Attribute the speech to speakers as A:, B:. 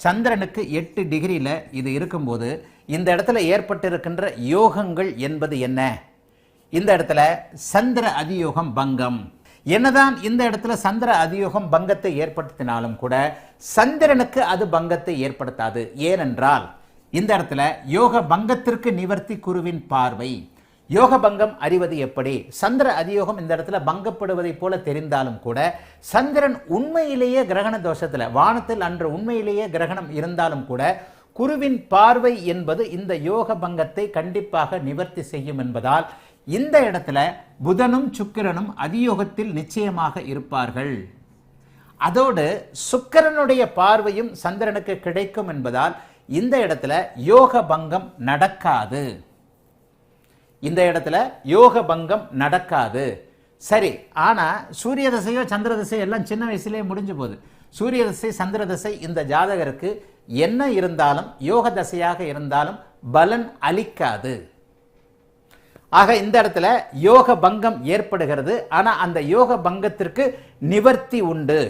A: சந்திரனுக்கு 8 டிகிரியில் இது இருக்கும்போது இந்த இடத்துல ஏற்பட்டிருக்கின்ற யோகங்கள் என்பது என்ன? இந்த இடத்துல சந்திர அதியோகம் பங்கம். என்னதான் இந்த இடத்துல சந்திர அதியோகம் பங்கத்தை ஏற்படுத்தினாலும் கூட சந்திரனுக்கு அது பங்கத்தை ஏற்படுத்தாது. ஏனென்றால் இந்த இடத்துல யோக பங்கத்திற்கு நிவர்த்தி குருவின் பார்வை. யோக பங்கம் அறிவது எப்படி? சந்திர அதியோகம் இந்த இடத்துல பங்கப்படுவதை போல தெரிந்தாலும் கூட சந்திரன் உண்மையிலேயே கிரகண தோஷத்தில் வானத்தில் அன்று உண்மையிலேயே கிரகணம் இருந்தாலும் கூட குருவின் பார்வை என்பது இந்த யோக பங்கத்தை கண்டிப்பாக நிவர்த்தி செய்யும் என்பதால் இந்த இடத்துல புதனும் சுக்கிரனும் அதியோகத்தில் நிச்சயமாக இருப்பார்கள். அதோடு சுக்கிரனுடைய பார்வையும் சந்திரனுக்கு கிடைக்கும் என்பதால் இந்த இடத்துல யோக பங்கம் நடக்காது. இந்த இடத்துல யோக பங்கம் நடக்காது. சரி, ஆனா சூரிய தசையோ சந்திர தசையோ எல்லாம் சின்ன வயசுலேயே முடிஞ்சு போகுது. சூரிய தசை சந்திர தசை இந்த ஜாதகருக்கு என்ன இருந்தாலும் யோக தசையாக இருந்தாலும் பலன் அளிக்காது. ஆக இந்த இடத்துல யோக பங்கம் ஏற்படுகிறது. ஆனா அந்த யோக பங்கத்திற்கு நிவர்த்தி உண்டு.